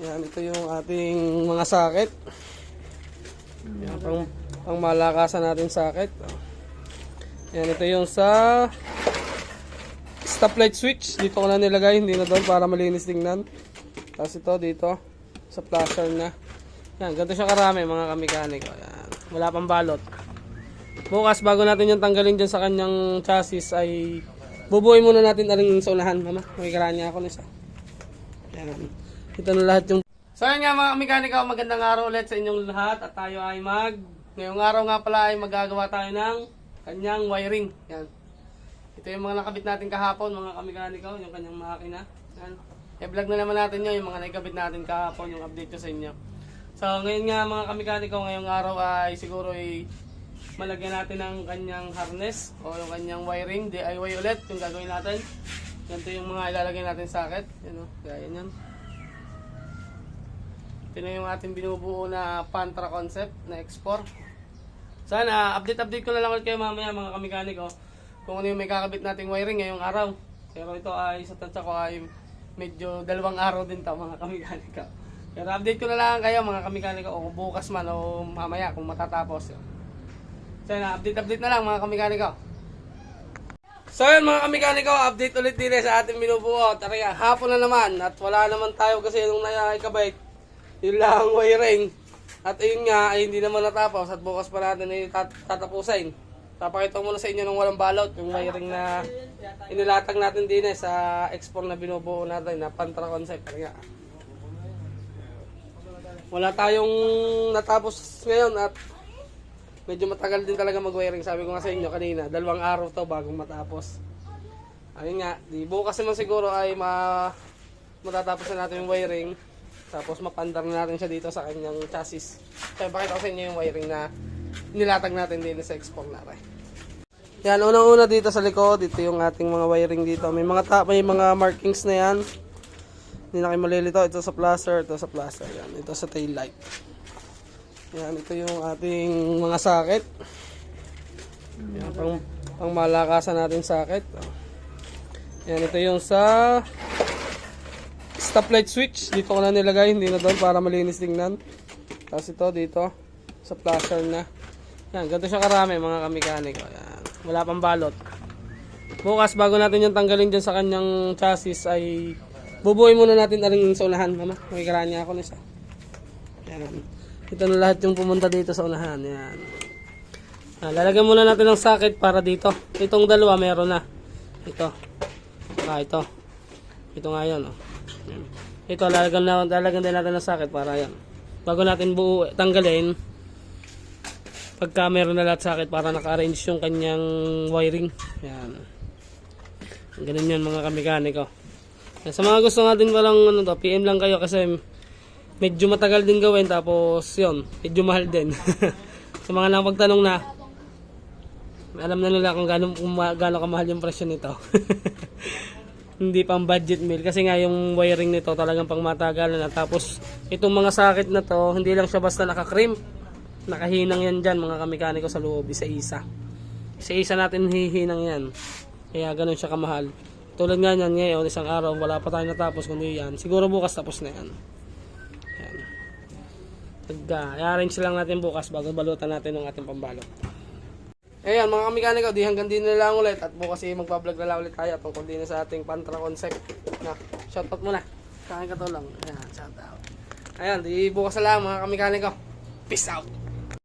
Yan, ito yung ating mga socket. Yan, pang malakasan natin socket. Yan, ito yung sa stoplight switch. Dito ko na nilagay, hindi na doon para malinis tingnan. Tapos ito dito sa flasher na. Yan, ganito siya karami mga kamikaniko. Yan, wala pang balot. Bukas bago natin yung tanggalin dyan sa kanyang chassis ay bubuhay muna natin aling sa unahan. Mama, may karanya ako nisa. Yan. Ito na lahat yung... So yan nga mga mekaniko, magandang araw ulit sa inyong lahat. At tayo ay ngayong araw nga pala ay magagawa tayo ng kanyang wiring. Yan. Ito yung mga nakabit natin kahapon mga mekaniko, yung kanyang makina. Yan. I-vlog na naman natin yun, yung mga nakabit natin kahapon, yung update ko sa inyo. So ngayon nga mga mekaniko, ngayong araw ay siguro ay malagyan natin ng kanyang harness o yung kanyang wiring, DIY ulit yung gagawin natin. Ganito yung mga ilalagay natin socket. Yan o, kaya yan. Ito na yung ating binubuo na Pantra concept na X4. Sana update ko na lang ulit kayo mamaya mga kamekaniko kung ano yung may kakabit nating wiring ngayong araw. Pero ito ay sa tansya ko ay medyo 2 araw din to mga kamekaniko. Pero update ko na lang kayo mga kamekaniko o bukas man o mamaya kung matatapos. Sana update na lang mga kamekaniko. So yun mga kamekaniko, update ulit din sa ating binubuo. Tara, hapon na naman at wala naman tayo kasi nung naikabait. Yun lang ang wiring. At yun nga ay hindi naman natapos at bukas pa natin ay tatapusin. Papakita ko muna sa inyo nung walang balot yung wiring na inilatag natin din sa X4 na binubuo natin na Pantra concept. Tara, wala tayong natapos ngayon at medyo matagal din talaga mag-wiring. Sabi ko nga sa inyo kanina, 2 araw to bagong matapos. Ayun nga, di bukas naman siguro ay matatapos na natin yung wiring. Tapos mapandar na natin siya dito sa kanyang chassis. Kaya pakita ko sa inyo yung wiring na nilatag natin din sa X4 natin. Yan, unang-una dito sa likod, dito yung ating mga wiring dito. May mga markings na yan. Hindi na kayo malilito. Ito sa plaster, ito sa plaster. Yan, ito sa tail light. Yan, ito yung ating mga socket. Yan, pang malakasan natin socket. Yan, ito yung sa stoplight switch. Dito ko na nilagay, hindi na doon para malinis tingnan. Tapos ito dito sa flasher na. Yan, ganito siya karami mga kamekaniko. Yan, wala pang balot. Bukas bago natin yung tanggalin dyan sa kanyang chassis ay bubuhay muna natin aling sa unahan. Mama, may karanya ako nisa. Yan. Ito na lahat yung pumunta dito sa unahan. Yan. Lalagyan muna natin ng socket para dito. Itong dalawa meron na. Ito. Ito. Ito nga yun. Oh. Yan. Ito lalagyan din natin ng socket para yan. Bago natin tanggalin, pagka meron na lahat socket para naka-arrange yung kanyang wiring. Yan. Ganun yan mga kamekaniko. Sa mga gusto natin walang PM lang kayo kasi medyo matagal din gawin tapos yun, medyo mahal din. Sa mga nakapagtanong na, alam na nila kung gaano kamahal yung presyo nito. Hindi pang budget meal kasi nga yung wiring nito talagang pang matagalan na. Tapos itong mga socket na to, hindi lang siya basta naka-crimp. Nakahinang yan dyan mga kamekaniko sa loob, isa-isa. Isa-isa natin hihinang yan. Kaya ganun siya kamahal. Tulad nga yan ngayon, isang araw, wala pa tayo natapos kundi yan. Siguro bukas tapos na yan. I-arrange lang natin bukas bago balutan natin ng ating pambalot. Ayan mga kamekaniko, di hanggang din na lang ulit at bukas magpa-vlog na lang ulit tayo tungkol din sa ating Pantra concept. Na, shoutout muna. Kain ka to lang. Ayan, shoutout. Ayan, di bukas na lang mga kamekaniko. Peace out.